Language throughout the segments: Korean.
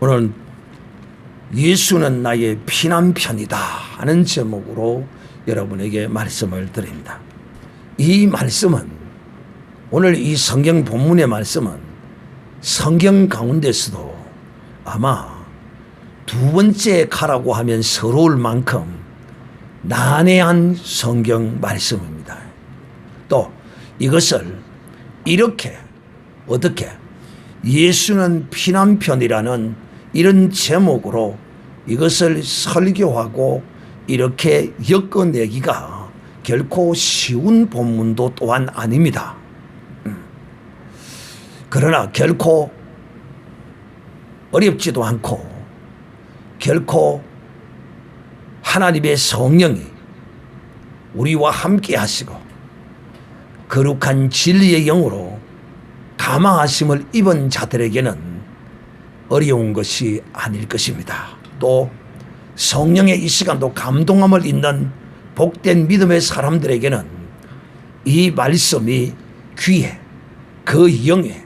오늘 예수는 나의 피난편이다 하는 제목으로 여러분에게 말씀을 드립니다. 이 말씀은, 오늘 이 성경 본문의 말씀은 성경 가운데서도 아마 두 번째 가라고 하면 서러울 만큼 난해한 성경 말씀입니다. 또 이것을 이렇게 어떻게 예수는 피난편이라는 이런 제목으로 이것을 설교하고 이렇게 엮어내기가 결코 쉬운 본문도 또한 아닙니다. 그러나 결코 어렵지도 않고 결코 하나님의 성령이 우리와 함께 하시고 거룩한 진리의 영으로 감화하심을 입은 자들에게는 어려운 것이 아닐 것입니다. 또 성령의 이 시간도 감동함을 입는 복된 믿음의 사람들에게는 이 말씀이 귀에, 그 영에,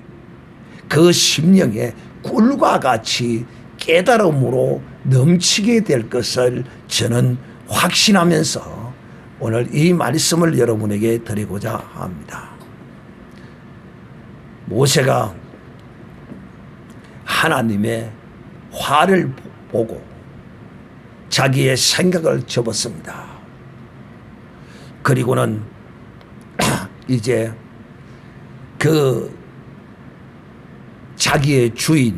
그 심령에 꿀과 같이 깨달음으로 넘치게 될 것을 저는 확신하면서 오늘 이 말씀을 여러분에게 드리고자 합니다. 모세가 하나님의 화를 보고 자기의 생각을 접었습니다. 그리고는 이제 그 자기의 주인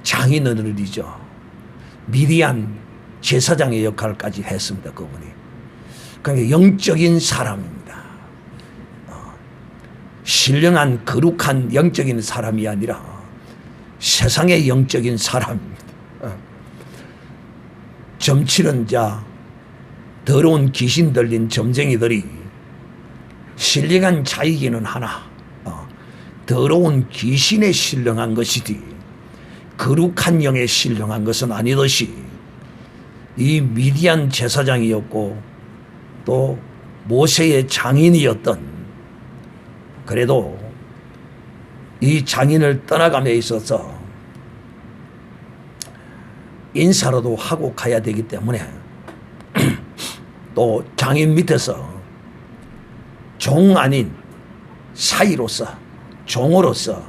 장인어른이죠, 미디안 제사장의 역할까지 했습니다. 그분이. 그러니까 영적인 사람입니다. 신령한 거룩한 영적인 사람이 아니라 세상의 영적인 사람입니다. 점치는 자, 더러운 귀신 들린 점쟁이들이 신령한 자이기는 하나 더러운 귀신에 신령한 것이지 거룩한 영에 신령한 것은 아니듯이 이 미디안 제사장이었고 또 모세의 장인이었던, 그래도 이 장인을 떠나감에 있어서 인사라도 하고 가야 되기 때문에 또 장인 밑에서 종 아닌 사이로서, 종으로서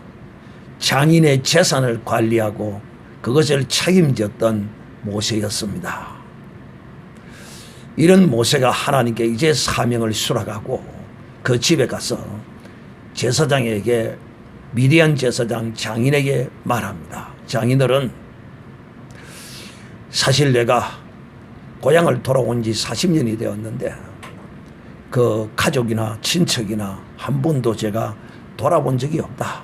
장인의 재산을 관리하고 그것을 책임졌던 모세였습니다. 이런 모세가 하나님께 이제 사명을 수락하고 그 집에 가서 제사장에게, 미디안 제사장 장인에게 말합니다. 장인들은 사실 내가 고향을 돌아온 지 40년이 되었는데 그 가족이나 친척이나 한 번도 제가 돌아본 적이 없다.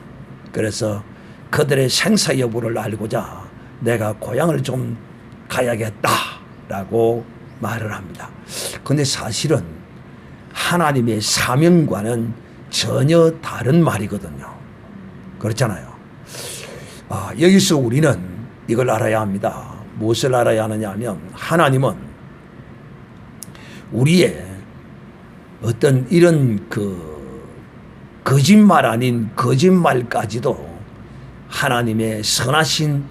그래서 그들의 생사 여부를 알고자 내가 고향을 좀 가야겠다라고 말을 합니다. 그런데 사실은 하나님의 사명과는 전혀 다른 말이거든요. 그렇잖아요. 여기서 우리는 이걸 알아야 합니다. 무엇을 알아야 하느냐 하면, 하나님은 우리의 어떤 이런 거짓말 아닌 거짓말까지도 하나님의 선하신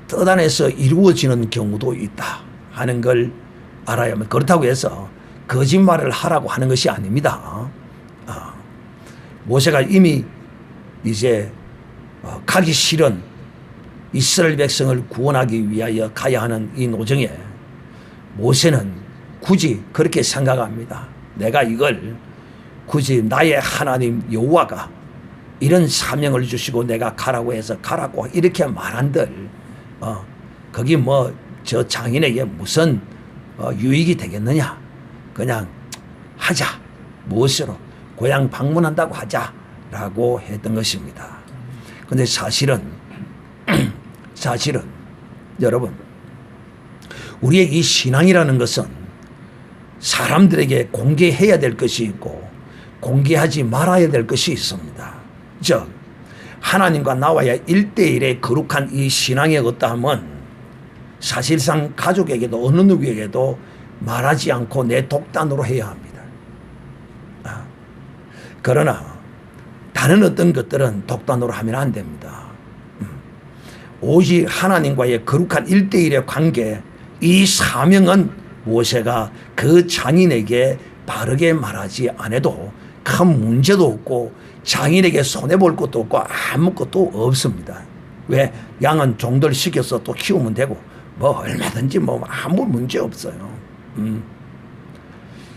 뜻 안에서 이루어지는 경우도 있다 하는 걸 알아야 합니다. 그렇다고 해서 거짓말을 하라고 하는 것이 아닙니다. 모세가 이미 이제 가기 싫은 이스라엘 백성을 구원하기 위하여 가야 하는 이 노정에 모세는 굳이 그렇게 생각합니다. 내가 이걸 굳이 나의 하나님 여호와가 이런 사명을 주시고 내가 가라고 해서 가라고 이렇게 말한들 거기 뭐 저 장인에게 무슨 유익이 되겠느냐, 그냥 하자, 무엇으로 고향 방문한다고 하자라고 했던 것입니다. 그런데 사실은 여러분, 우리의 이 신앙이라는 것은 사람들에게 공개해야 될 것이 있고 공개하지 말아야 될 것이 있습니다. 즉 하나님과 나와의 1대1의 거룩한 이 신앙의 어떠함은 사실상 가족에게도 어느 누구에게도 말하지 않고 내 독단으로 해야 합니다. 그러나 다른 어떤 것들은 독단으로 하면 안 됩니다. 오직 하나님과의 거룩한 1대1의 관계, 이 사명은 모세가 그 장인에게 바르게 말하지 않아도 큰 문제도 없고 장인에게 손해볼 것도 없고 아무것도 없습니다. 왜? 양은 종들 시켜서 또 키우면 되고 뭐 얼마든지 뭐 아무 문제 없어요.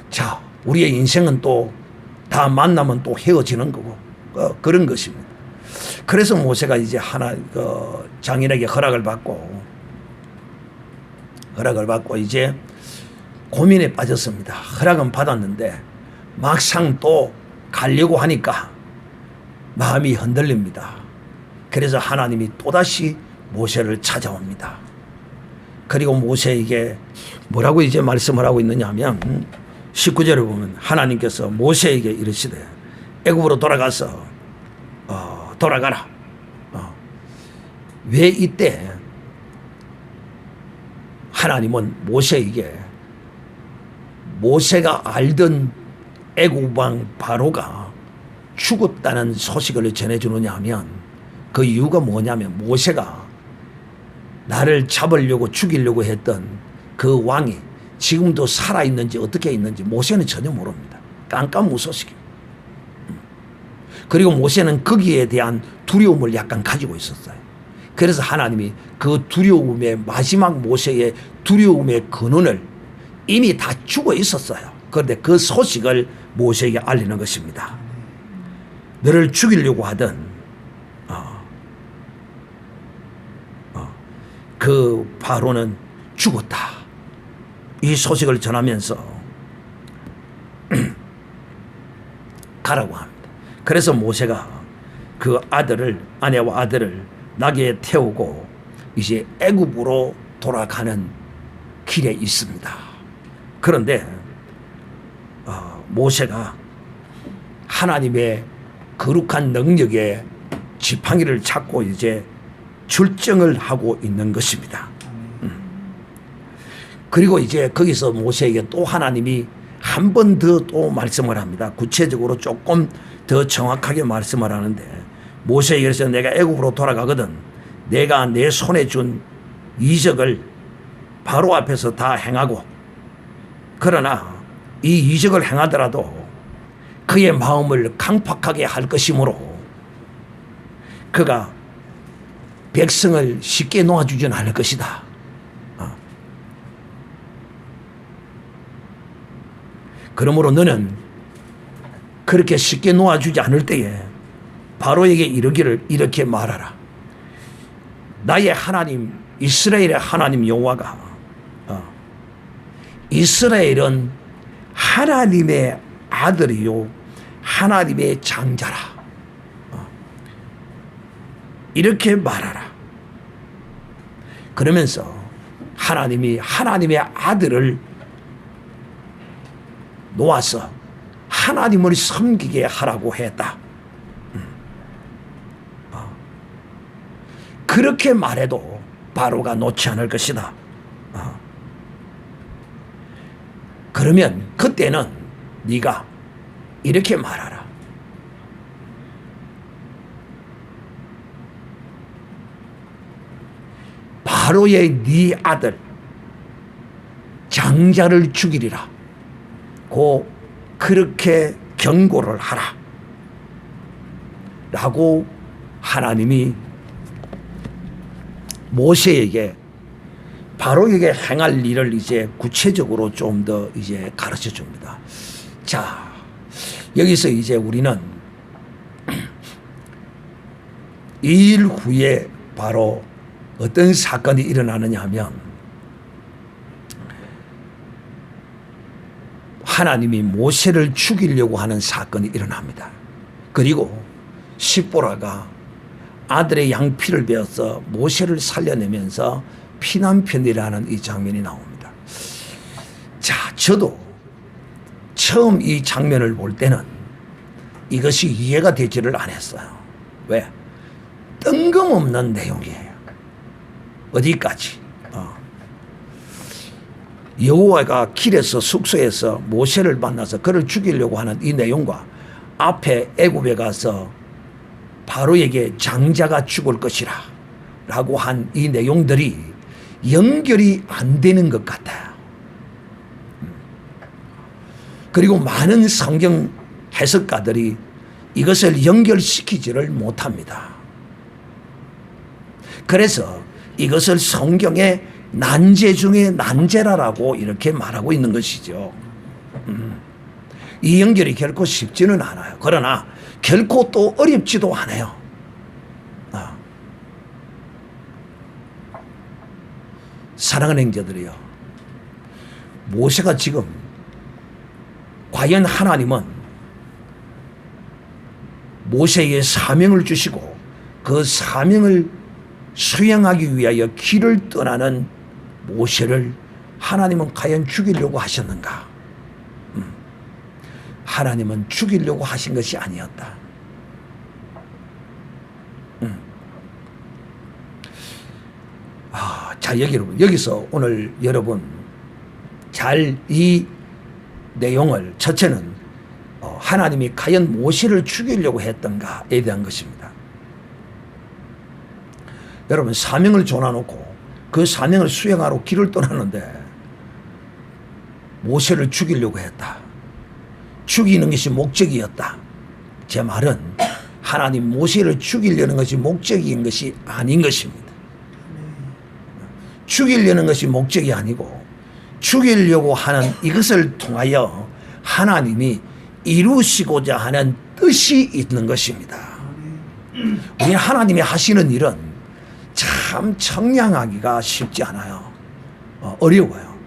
자, 우리의 인생은 또 다 만나면 또 헤어지는 거고 그런 것입니다. 그래서 모세가 이제 장인에게 허락을 받고 이제 고민에 빠졌습니다. 허락은 받았는데 막상 또 가려고 하니까 마음이 흔들립니다. 그래서 하나님이 또다시 모세를 찾아옵니다. 그리고 모세에게 뭐라고 이제 말씀을 하고 있느냐 하면 19절을 보면 하나님께서 모세에게 이르시되 애굽으로 돌아가서 돌아가라. 왜 이때 하나님은 모세에게 모세가 알던 애굽 왕 바로가 죽었다는 소식을 전해주느냐 하면 그 이유가 뭐냐면 모세가 나를 잡으려고 죽이려고 했던 그 왕이 지금도 살아있는지 어떻게 있는지 모세는 전혀 모릅니다. 깜깜무소식입니다. 그리고 모세는 거기에 대한 두려움을 약간 가지고 있었어요. 그래서 하나님이 그 두려움의 마지막 모세의 두려움의 근원을 이미 다 죽어 있었어요. 그런데 그 소식을 모세에게 알리는 것입니다. 너를 죽이려고 하던 그 바로는 죽었다. 이 소식을 전하면서 가라고 합니다. 그래서 모세가 그 아내와 아들을 나귀에 태우고 이제 애굽으로 돌아가는 길에 있습니다. 그런데 모세가 하나님의 거룩한 능력의 지팡이를 잡고 이제 출정을 하고 있는 것입니다. 그리고 이제 거기서 모세에게 또 하나님이 한 번 더 또 말씀을 합니다. 구체적으로 조금 더 정확하게 말씀을 하는데 모세에게 그래서 내가 애굽으로 돌아가거든 내가 내 손에 준 이적을 바로 앞에서 다 행하고 그러나 이 이적을 행하더라도 그의 마음을 강팍하게 할 것이므로 그가 백성을 쉽게 놓아주지는 않을 것이다. 그러므로 너는 그렇게 쉽게 놓아주지 않을 때에 바로에게 이르기를 이렇게 말하라. 나의 하나님 이스라엘의 하나님 여호와가 이스라엘은 하나님의 아들이요 하나님의 장자라. 이렇게 말하라. 그러면서 하나님이 하나님의 아들을 놓아서 하나님을 섬기게 하라고 했다. 그렇게 말해도 바로가 놓지 않을 것이다. 그러면 그때는 네가 이렇게 말하라. 바로의 네 아들 장자를 죽이리라. 그렇게 경고를 하라. 라고 하나님이 모세에게 바로에게 행할 일을 이제 구체적으로 좀 더 이제 가르쳐 줍니다. 자, 여기서 이제 우리는 이 일 후에 바로 어떤 사건이 일어나느냐 하면 하나님이 모세를 죽이려고 하는 사건이 일어납니다. 그리고 십보라가 아들의 양피를 베어서 모세를 살려내면서 피난편이라는 이 장면이 나옵니다. 자, 저도 처음 이 장면을 볼 때는 이것이 이해가 되지를 않았어요. 왜? 뜬금없는 내용이에요. 어디까지? 여호와가 길에서 숙소에서 모세를 만나서 그를 죽이려고 하는 이 내용과 앞에 애굽에 가서 바로에게 장자가 죽을 것이라 라고 한 이 내용들이 연결이 안 되는 것 같아요. 그리고 많은 성경 해석가들이 이것을 연결시키지를 못합니다. 그래서 이것을 성경의 난제 중에 난제라라고 이렇게 말하고 있는 것이죠. 이 연결이 결코 쉽지는 않아요. 그러나 결코 또 어렵지도 않아요. 사랑하는 형제들이요, 모세가 지금 과연 하나님은 모세에게 사명을 주시고 그 사명을 수행하기 위하여 길을 떠나는 모세를 하나님은 과연 죽이려고 하셨는가? 하나님은 죽이려고 하신 것이 아니었다. 자, 여기서 오늘 여러분 잘 이 내용을, 첫째는 하나님이 과연 모세를 죽이려고 했던가에 대한 것입니다. 여러분, 사명을 줘놔놓고 그 사명을 수행하러 길을 떠나는데 모세를 죽이려고 했다. 죽이는 것이 목적이었다. 제 말은 하나님 모세를 죽이려는 것이 목적인 것이 아닌 것입니다. 죽이려는 것이 목적이 아니고 죽이려고 하는 이것을 통하여 하나님이 이루시고자 하는 뜻이 있는 것입니다. 우리 하나님이 하시는 일은 참 청량하기가 쉽지 않아요. 어려워요.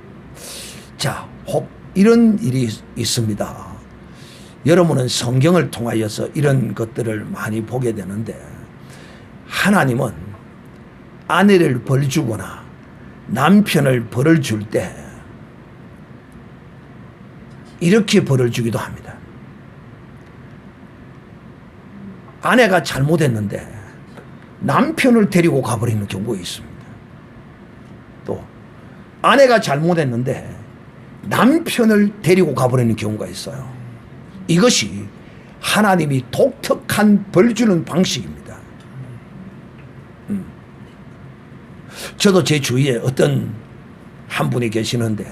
자, 혹 이런 일이 있습니다. 여러분은 성경을 통하여서 이런 것들을 많이 보게 되는데, 하나님은 아내를 벌 주거나 남편을 벌을 줄 때 이렇게 벌을 주기도 합니다. 아내가 잘못했는데 남편을 데리고 가버리는 경우가 있습니다. 또 아내가 잘못했는데 남편을 데리고 가버리는 경우가 있어요. 이것이 하나님이 독특한 벌 주는 방식입니다. 저도 제 주위에 어떤 한 분이 계시는데,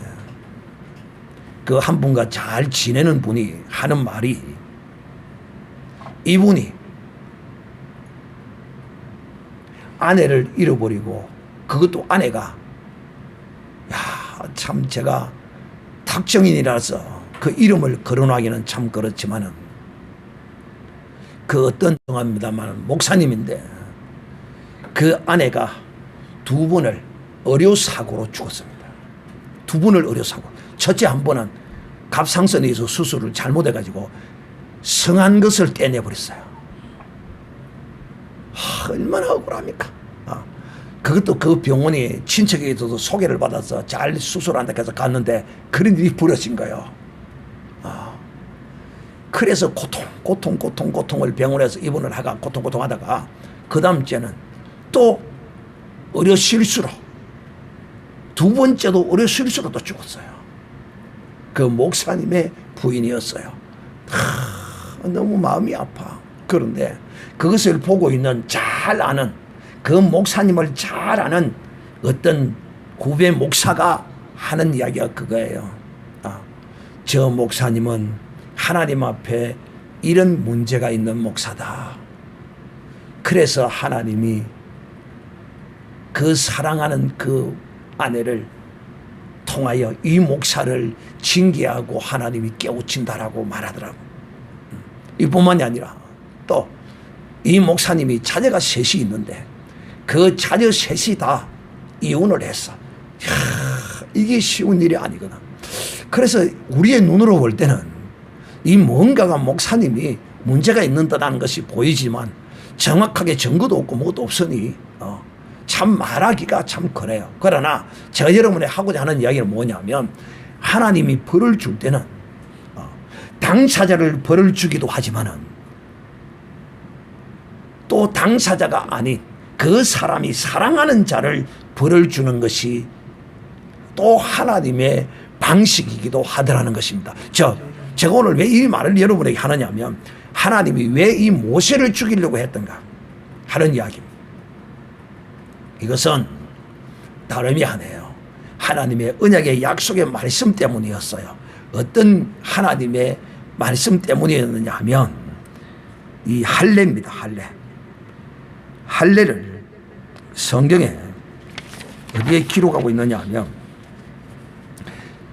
그 한 분과 잘 지내는 분이 하는 말이, 이분이 아내를 잃어버리고, 그것도 아내가, 참 제가 탁정인이라서 그 이름을 거론하기는 참 그렇지만은, 그 어떤 정합니다만 목사님인데, 그 아내가 두 번을 의료사고로 죽었습니다. 두 번을 의료사고. 첫째 한 번은 갑상선에서 수술을 잘못해가지고 성한 것을 떼내버렸어요. 얼마나 억울합니까? 그것도 그 병원이 친척에게도 소개를 받아서 잘 수술한다고 해서 갔는데 그런 일이 벌어진 거예요. 그래서 고통을 병원에서 입원을 하가 고통하다가 그 다음 주에는 또 의료 실수로, 두 번째도 의료 실수로 또 죽었어요. 그 목사님의 부인이었어요. 너무 마음이 아파. 그런데 그것을 보고 있는, 잘 아는, 그 목사님을 잘 아는 어떤 후배 목사가 하는 이야기가 그거예요. 저 목사님은 하나님 앞에 이런 문제가 있는 목사다. 그래서 하나님이 그 사랑하는 그 아내를 통하여 이 목사를 징계하고 하나님이 깨우친다라고 말하더라고. 이뿐만이 아니라 또 이 목사님이 자녀가 셋이 있는데 그 자녀 셋이 다 이혼을 했어. 이게 쉬운 일이 아니거든. 그래서 우리의 눈으로 볼 때는 이 뭔가가 목사님이 문제가 있는 듯한 것이 보이지만 정확하게 증거도 없고 뭐도 없으니 참 말하기가 참 그래요. 그러나 제가 여러분이 하고자 하는 이야기는 뭐냐면, 하나님이 벌을 줄 때는 당사자를 벌을 주기도 하지만은 또 당사자가 아닌 그 사람이 사랑하는 자를 벌을 주는 것이 또 하나님의 방식이기도 하더라는 것입니다. 제가 오늘 왜 이 말을 여러분에게 하느냐면, 하나님이 왜 이 모세를 죽이려고 했던가 하는 이야기입니다. 이것은 다름이 아니에요. 하나님의 언약의 약속의 말씀 때문이었어요. 어떤 하나님의 말씀 때문이었느냐 하면 이 할례입니다. 할례를 성경에 어디에 기록하고 있느냐 하면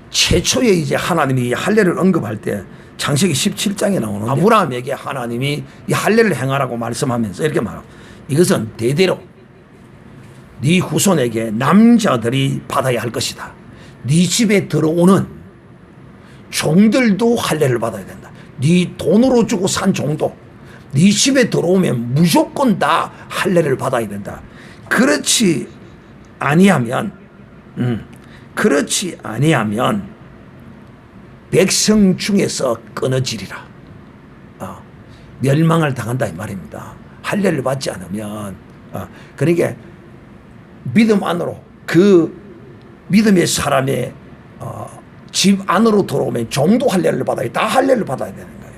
최초에 이제 하나님이 이 할례를 언급할 때 창세기 17장에 나오는 아브라함에게 하나님이 이 할례를 행하라고 말씀하면서 이렇게 말합니다. 이것은 대대로 네 후손에게 남자들이 받아야 할 것이다. 네 집에 들어오는 종들도 할례를 받아야 된다. 네 돈으로 주고 산 종도 네 집에 들어오면 무조건 다 할례를 받아야 된다. 그렇지 아니하면 백성 중에서 끊어지리라. 멸망을 당한다 이 말입니다. 할례를 받지 않으면. 그러니까 믿음 안으로 그 믿음의 사람의 집 안으로 들어오면 종도 할례를 받아야 다 할례를 받아야 되는 거예요.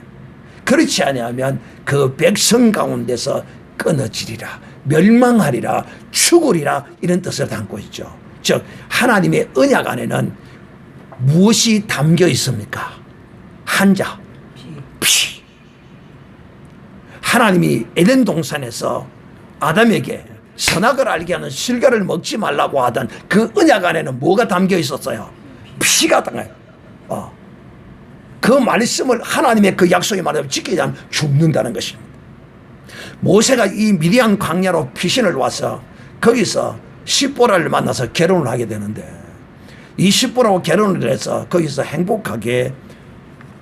그렇지 아니하면 그 백성 가운데서 끊어지리라, 멸망하리라, 죽으리라 이런 뜻을 담고 있죠. 즉 하나님의 언약 안에는 무엇이 담겨 있습니까? 한자, 피. 하나님이 에덴 동산에서 아담에게 선악을 알게 하는 실과를 먹지 말라고 하던 그 언약 안에는 뭐가 담겨 있었어요? 피가 담겨요. 그 말씀을 하나님의 그 약속의 말을 지키지 않으면 죽는다는 것입니다. 모세가 이 미디안 광야로 피신을 와서 거기서 십보라를 만나서 결혼을 하게 되는데 이 십보라하고 결혼을 해서 거기서 행복하게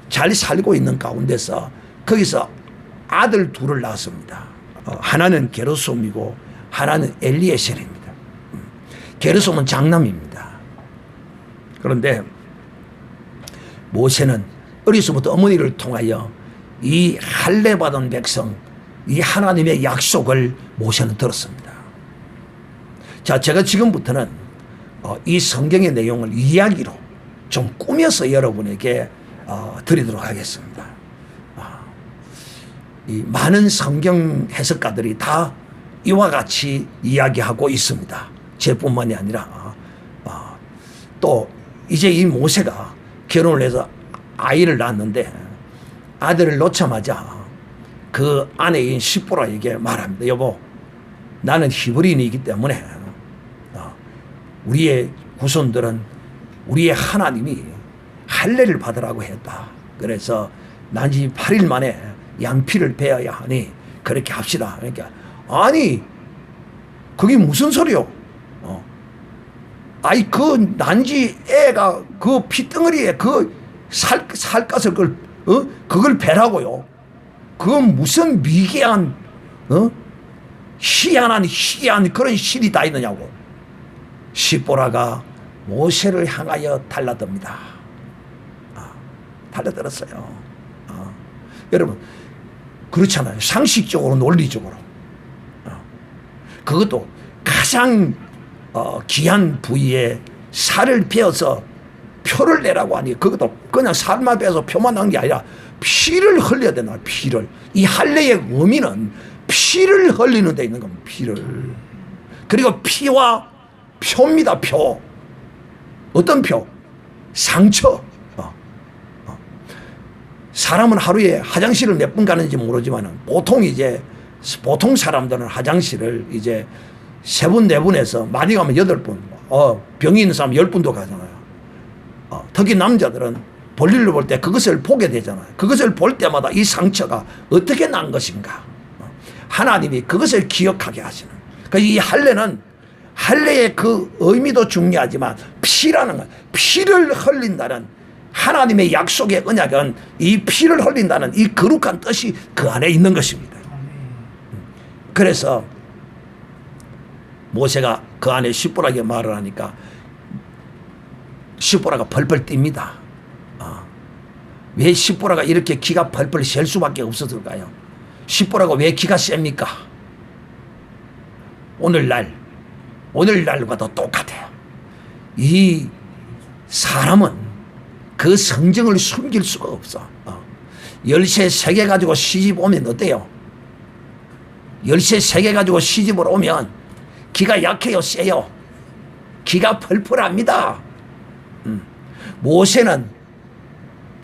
잘 살고 있는 가운데서 거기서 아들 둘을 낳았습니다. 하나는 게르솜이고 하나는 엘리에셀입니다. 게르솜은 장남입니다. 그런데 모세는 어려서부터 어머니를 통하여 이 할례 받은 백성, 이 하나님의 약속을 모세는 들었습니다. 자, 제가 지금부터는 이 성경의 내용을 이야기로 좀 꾸며서 여러분에게 드리도록 하겠습니다. 이 많은 성경 해석가들이 다 이와 같이 이야기하고 있습니다. 제뿐만이 아니라 또 이제 이 모세가 결혼을 해서 아이를 낳았는데 아들을 놓자마자 그 아내인 십보라에게 말합니다. 여보, 나는 히브리인이기 때문에 우리의 후손들은 우리의 하나님이 할례를 받으라고 했다. 그래서 난지 8일 만에 양피를 베어야 하니 그렇게 합시다. 그러니까 아니 그게 무슨 소리요? 아이 그 난지 애가 그 피덩어리에 그 살갗을 그걸 베라고요. 그건 무슨 미개한 희한한 그런 실이 다 있느냐고. 십보라가 모세를 향하여 달라듭니다. 달라들었어요. 여러분 그렇잖아요. 상식적으로 논리적으로 그것도 가장 귀한 부위에 살을 베어서 표를 내라고 하니 그것도 그냥 살만 베어서 표만 난 게 아니라 피를 흘려야 되나. 피를. 이 할례의 의미는 피를 흘리는 데 있는 겁니다. 피를. 그리고 피와 표입니다. 표. 어떤 표? 상처. 사람은 하루에 화장실을 몇 번 가는지 모르지만 보통 사람들은 화장실을 이제 3번, 4번에서 많이 가면 8번, 병이 있는 사람 10번도 가잖아요. 특히 남자들은 볼일을 볼 때 그것을 보게 되잖아요. 그것을 볼 때마다 이 상처가 어떻게 난 것인가. 하나님이 그것을 기억하게 하시는. 이 할례는 할례의 그 의미도 중요하지만 피라는 것, 피를 흘린다는 하나님의 약속의 언약은 이 피를 흘린다는 이 거룩한 뜻이 그 안에 있는 것입니다. 그래서 모세가 그 안에 십보라에게 말을 하니까 십보라가 펄펄 뜁니다. 왜 십보라가 이렇게 기가 펄펄 셀 수밖에 없었을까요? 십보라가 왜 기가 셉니까? 오늘날과도 똑같아요. 이 사람은 그 성정을 숨길 수가 없어. 열쇠 3개 가지고 시집 오면 어때요? 열쇠 3개 가지고 시집을 오면 기가 약해요, 세요. 기가 펄펄합니다. 모세는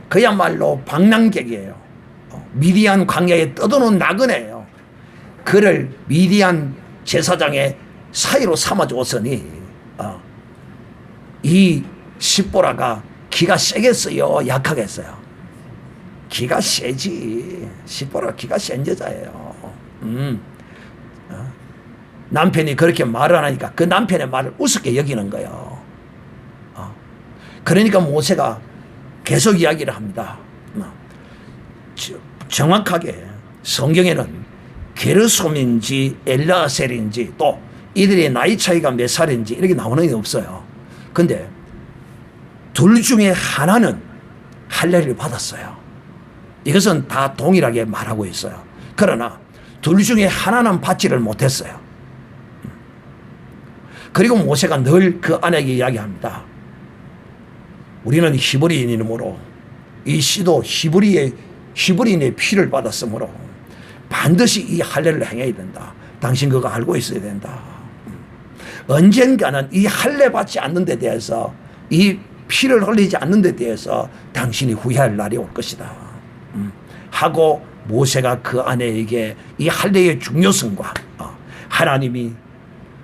그야말로 방랑객이에요. 미디안 광야에 떠도는 나그네예요. 그를 미디안 제사장의 사이로 삼아주었으니 이 십보라가 기가 세겠어요, 약하겠어요? 기가 세지. 십보라 기가 센 여자예요. 남편이 그렇게 말을 안 하니까 그 남편의 말을 우습게 여기는 거예요. 그러니까 모세가 계속 이야기를 합니다. 정확하게 성경에는 게르솜인지 엘르아셀인지 또 이들의 나이 차이가 몇 살인지 이렇게 나오는 게 없어요. 근데 둘 중에 하나는 할례를 받았어요. 이것은 다 동일하게 말하고 있어요. 그러나 둘 중에 하나는 받지를 못했어요. 그리고 모세가 늘 그 아내에게 이야기합니다. 우리는 히브리인이므로 이 씨도 히브리인의 피를 받았으므로 반드시 이 할례를 행해야 된다. 당신 그거 알고 있어야 된다. 언젠가는 이 할례 받지 않는 데 대해서, 이 피를 흘리지 않는 데 대해서 당신이 후회할 날이 올 것이다. 하고 모세가 그 아내에게 이 할례의 중요성과 하나님이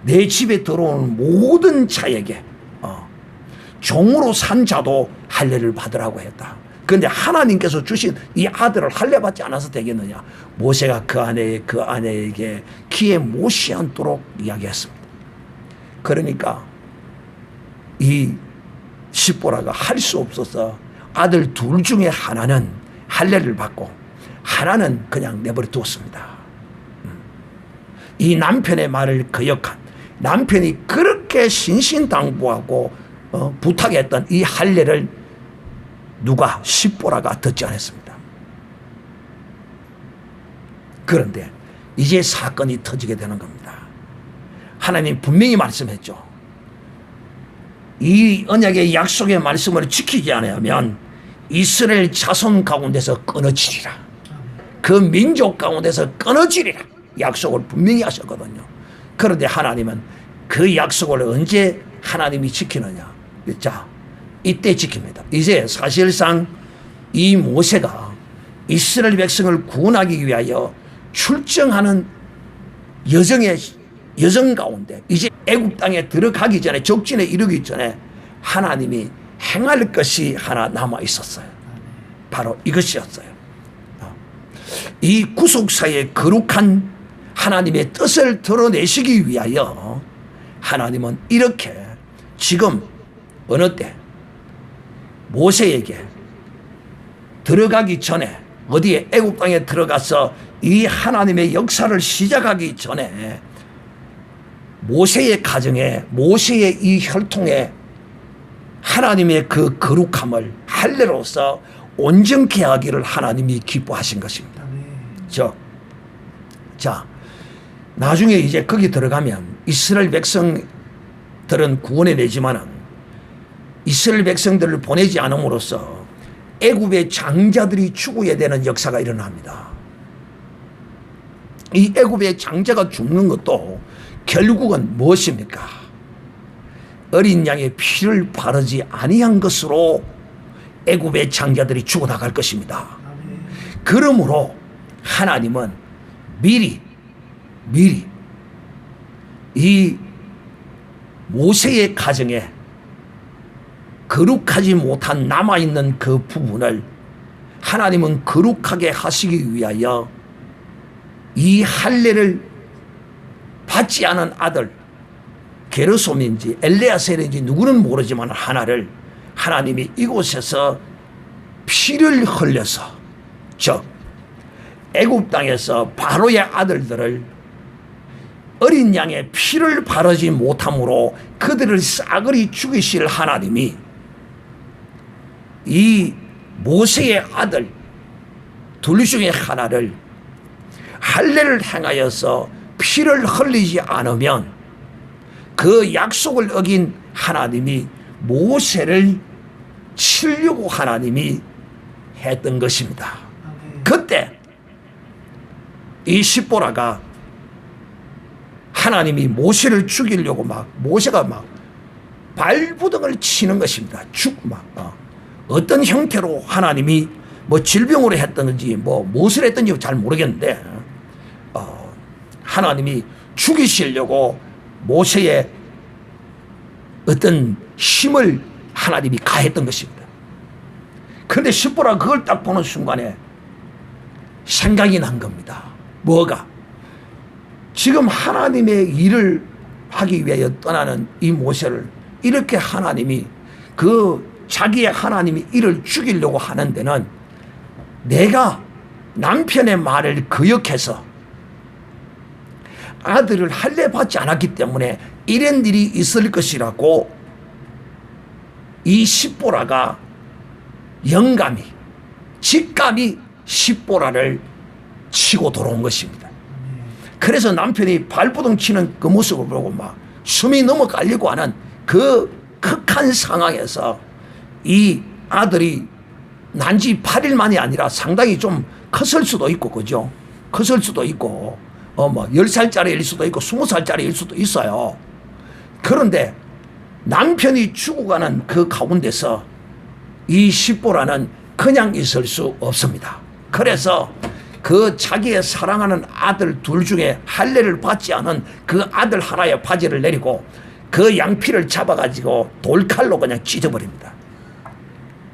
내 집에 들어오는 모든 자에게 종으로 산 자도 할례를 받으라고 했다. 그런데 하나님께서 주신 이 아들을 할례 받지 않아서 되겠느냐. 모세가 그 아내에게 귀에 못이 않도록 이야기했습니다. 그러니까 이 십보라가 할 수 없어서 아들 둘 중에 하나는 할례를 받고 하나는 그냥 내버려 두었습니다. 이 남편의 말을 거역한, 남편이 그렇게 신신당부하고 부탁했던 이 할례를 누가, 십보라가 듣지 않았습니다. 그런데 이제 사건이 터지게 되는 겁니다. 하나님 분명히 말씀했죠. 이 언약의 약속의 말씀을 지키지 않으면 이스라엘 자손 가운데서 끊어지리라. 그 민족 가운데서 끊어지리라. 약속을 분명히 하셨거든요. 그런데 하나님은 그 약속을 언제 하나님이 지키느냐. 자, 이때 지킵니다. 이제 사실상 이 모세가 이스라엘 백성을 구원하기 위하여 출정하는 여정 가운데 이제 애굽 땅에 들어가기 전에, 적진에 이르기 전에 하나님이 행할 것이 하나 남아 있었어요. 바로 이것이었어요. 이 구속사의 거룩한 하나님의 뜻을 드러내시기 위하여 하나님은 이렇게 지금 어느 때 모세에게 들어가기 전에, 어디에 애굽 땅에 들어가서 이 하나님의 역사를 시작하기 전에 모세의 가정에, 모세의 이 혈통에 하나님의 그 거룩함을 할례로서 온전케 하기를 하나님이 기뻐하신 것입니다. 자, 나중에 이제 거기 들어가면 이스라엘 백성들은 구원해 내지만은 이스라엘 백성들을 보내지 않음으로써 애굽의 장자들이 죽어야 되는 역사가 일어납니다. 이 애굽의 장자가 죽는 것도 결국은 무엇입니까? 어린 양의 피를 바르지 아니한 것으로 애굽의 장자들이 죽어나갈 것입니다. 그러므로 하나님은 미리 이 모세의 가정에 거룩하지 못한 남아있는 그 부분을 하나님은 거룩하게 하시기 위하여 이 할례를 받지 않은 아들, 게르솜인지 엘레아셀인지 누구는 모르지만 하나를 하나님이 이곳에서 피를 흘려서, 즉 애굽 땅에서 바로의 아들들을 어린 양의 피를 바르지 못함으로 그들을 싸그리 죽이실 하나님이 이 모세의 아들 둘 중에 하나를 할례를 행하여서 피를 흘리지 않으면 그 약속을 어긴 하나님이 모세를 치려고 하나님이 했던 것입니다. 그때 이 십보라가 하나님이 모세를 죽이려고 모세가 발부둥을 치는 것입니다. 어떤 형태로 하나님이 질병으로 했던지 무엇을 했던지 잘 모르겠는데 하나님이 죽이시려고 모세의 어떤 힘을 하나님이 가했던 것입니다. 그런데 십보라가 그걸 딱 보는 순간에 생각이 난 겁니다. 뭐가? 지금 하나님의 일을 하기 위하여 떠나는 이 모세를 이렇게 하나님이 자기의 하나님이 일을 죽이려고 하는 데는 내가 남편의 말을 거역해서 아들을 할례 받지 않았기 때문에 이런 일이 있을 것이라고 이 십보라가 영감이 직감이 십보라를 치고 돌아온 것입니다. 그래서 남편이 발부둥 치는 그 모습을 보고 숨이 너무 깔리고 하는 그 극한 상황에서 이 아들이 난지 8일만이 아니라 상당히 좀 컸을 수도 있고, 그죠? 컸을 수도 있고, 10살짜리일 수도 있고, 20살짜리일 수도 있어요. 그런데 남편이 죽어가는 그 가운데서 이 십보라는 그냥 있을 수 없습니다. 그래서 그 자기의 사랑하는 아들 둘 중에 할례를 받지 않은 그 아들 하나의 바지를 내리고 그 양피를 잡아가지고 돌칼로 그냥 찢어버립니다.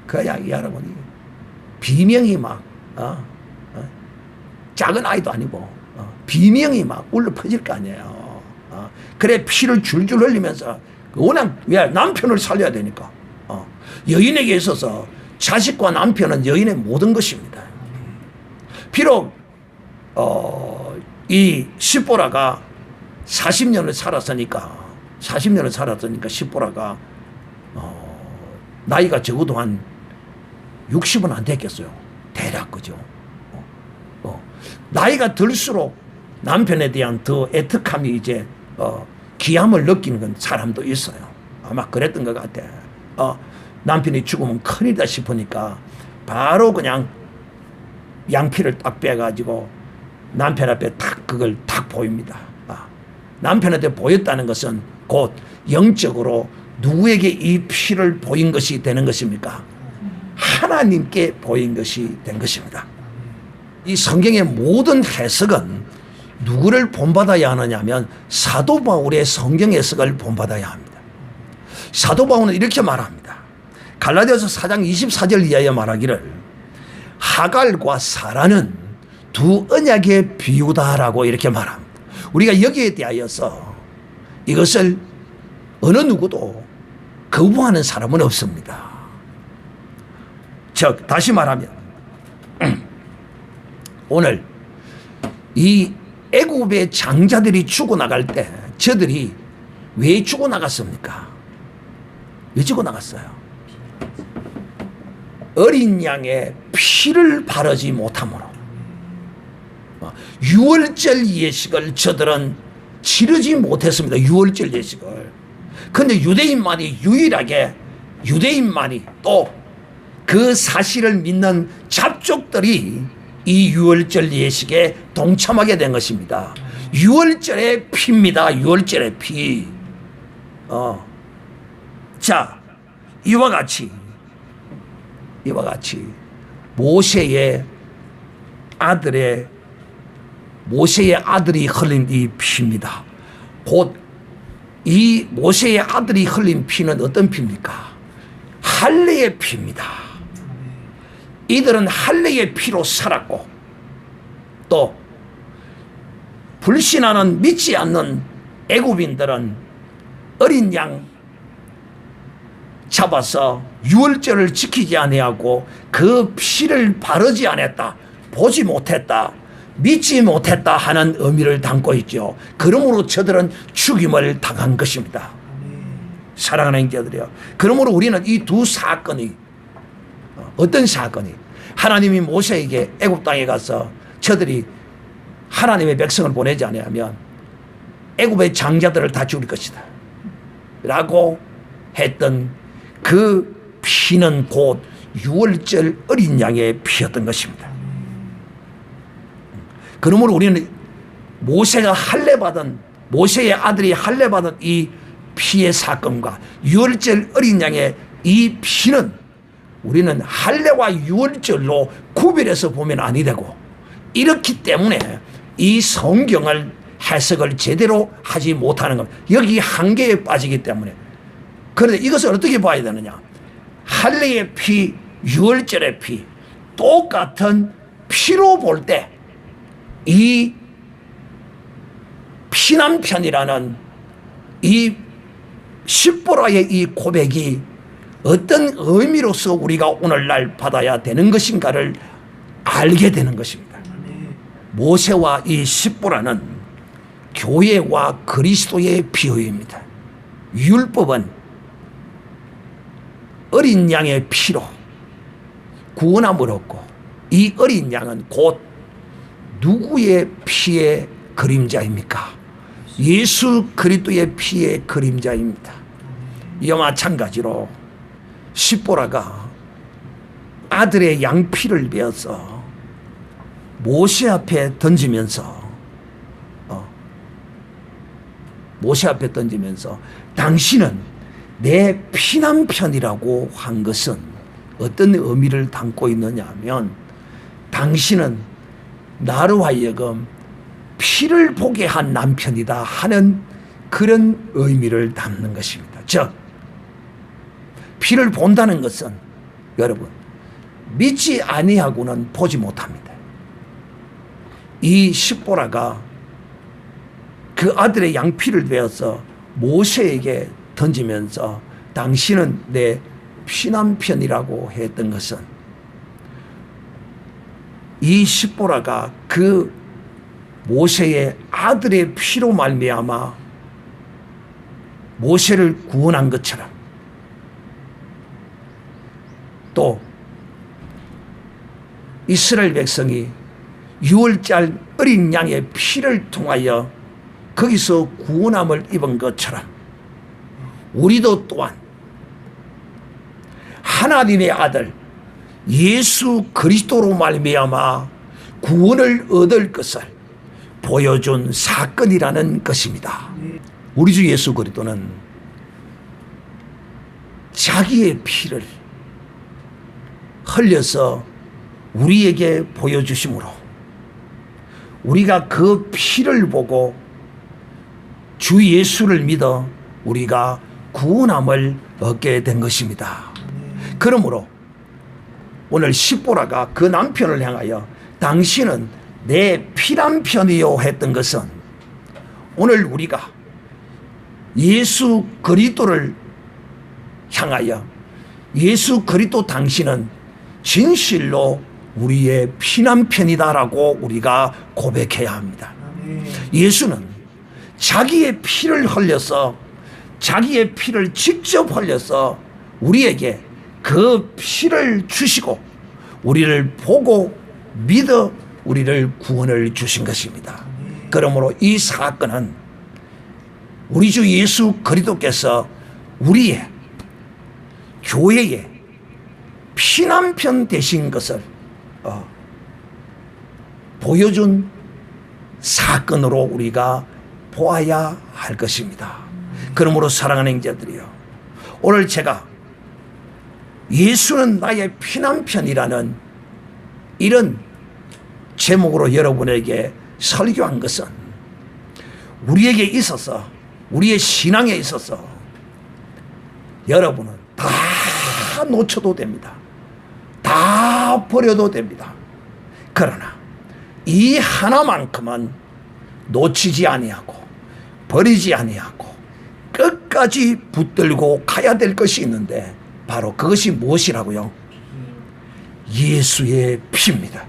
그냥 여러분이 비명이 작은 아이도 아니고 비명이 울려 퍼질 거 아니에요. 그래 피를 줄줄 흘리면서 워낙 남편을 살려야 되니까 여인에게 있어서 자식과 남편은 여인의 모든 것입니다. 비록 이 십보라가 40년을 살았으니까 십보라가 나이가 적어도 한 60은 안 됐겠어요. 대략, 그죠? 나이가 들수록 남편에 대한 더 애틋함이 이제 귀함을 느끼는 건 사람도 있어요. 아마 그랬던 것 같아. 남편이 죽으면 큰일이다 싶으니까 바로 그냥 양피를 딱 빼가지고 남편 앞에 그걸 딱 보입니다. 남편한테 보였다는 것은 곧 영적으로 누구에게 이 피를 보인 것이 되는 것입니까? 하나님께 보인 것이 된 것입니다. 이 성경의 모든 해석은 누구를 본받아야 하느냐 하면 사도 바울의 성경 해석을 본받아야 합니다. 사도 바울은 이렇게 말합니다. 갈라디아서 4장 24절 이하에 말하기를 하갈과 사라는 두 언약의 비유다라고 이렇게 말합니다. 우리가 여기에 대하여서 이것을 어느 누구도 거부하는 사람은 없습니다. 즉 다시 말하면 오늘 이 애굽의 장자들이 죽어나갈 때 저들이 왜 죽어나갔습니까? 왜 죽어나갔어요? 어린 양의 피를 바르지 못함으로 유월절 예식을 저들은 치르지 못했습니다. 유월절 예식을. 그런데 유대인만이 또 그 사실을 믿는 잡족들이 이 유월절 예식에 동참하게 된 것입니다. 유월절의 피입니다. 유월절의 피. 자, 이와 같이 모세의 아들이 흘린 이 피입니다. 곧 이 모세의 아들이 흘린 피는 어떤 피입니까? 할례의 피입니다. 이들은 할례의 피로 살았고 또 불신하는 믿지 않는 애굽인들은 어린 양 잡아서 유월절을 지키지 아니하고 그 피를 바르지 않았다, 보지 못했다, 믿지 못했다 하는 의미를 담고 있죠. 그러므로 저들은 죽임을 당한 것입니다. 사랑하는 형제들이요. 그러므로 우리는 이 두 사건이 어떤 사건이 하나님이 모세에게 애굽 땅에 가서 저들이 하나님의 백성을 보내지 않으면 애굽의 장자들을 다 죽일 것이다 라고 했던 그 피는 곧 유월절 어린 양의 피였던 것입니다. 그러므로 우리는 모세가 할례 받은 모세의 아들이 할례 받은 이 피의 사건과 유월절 어린 양의 이 피는 우리는 할례와 유월절로 구별해서 보면 아니 되고, 이렇기 때문에 이 성경을 해석을 제대로 하지 못하는 겁니다. 여기 한계에 빠지기 때문에. 그런데 이것을 어떻게 봐야 되느냐? 할례의 피, 유월절의 피, 똑같은 피로 볼 때 이 피난편이라는 이 십보라의 이 고백이 어떤 의미로서 우리가 오늘날 받아야 되는 것인가를 알게 되는 것입니다. 모세와 이 십보라는 교회와 그리스도의 비유입니다. 율법은 어린 양의 피로 구원함을 얻고, 이 어린 양은 곧 누구의 피의 그림자입니까? 예수 그리스도의 피의 그림자입니다. 이와 마찬가지로 십보라가 아들의 양피를 베어서 모세 앞에 던지면서 당신은 내 피난편이라고 한 것은 어떤 의미를 담고 있느냐 하면, 당신은 나로 하여금 피를 보게 한 남편이다 하는 그런 의미를 담는 것입니다. 즉, 피를 본다는 것은 여러분 믿지 아니하고는 보지 못합니다. 이 십보라가 그 아들의 양피를 베어서 모세에게 던지면서 당신은 내 피난편이라고 했던 것은, 이 십보라가 그 모세의 아들의 피로 말미암아 모세를 구원한 것처럼, 또 이스라엘 백성이 유월절 어린 양의 피를 통하여 거기서 구원함을 입은 것처럼, 우리도 또한 하나님의 아들 예수 그리스도로 말미암아 구원을 얻을 것을 보여준 사건이라는 것입니다. 우리 주 예수 그리스도는 자기의 피를 흘려서 우리에게 보여주심으로 우리가 그 피를 보고 주 예수를 믿어 우리가 구원함을 얻게 된 것입니다. 그러므로 오늘 십보라가 그 남편을 향하여 당신은 내 피난편이요 했던 것은, 오늘 우리가 예수 그리스도를 향하여 예수 그리스도 당신은 진실로 우리의 피난편이다라고 우리가 고백해야 합니다. 예수는 자기의 피를 흘려서, 자기의 피를 직접 흘려서 우리에게 그 피를 주시고 우리를 보고 믿어 우리를 구원을 주신 것입니다. 그러므로 이 사건은 우리 주 예수 그리스도께서 우리의 교회의 피난편 되신 것을 보여준 사건으로 우리가 보아야 할 것입니다. 그러므로 사랑하는 형제들이요, 오늘 제가 예수는 나의 피난편이라는 이런 제목으로 여러분에게 설교한 것은, 우리에게 있어서, 우리의 신앙에 있어서 여러분은 다 놓쳐도 됩니다. 다 버려도 됩니다. 그러나 이 하나만큼은 놓치지 아니하고 버리지 아니하고 끝까지 붙들고 가야 될 것이 있는데, 바로 그것이 무엇이라고요? 예수의 피입니다.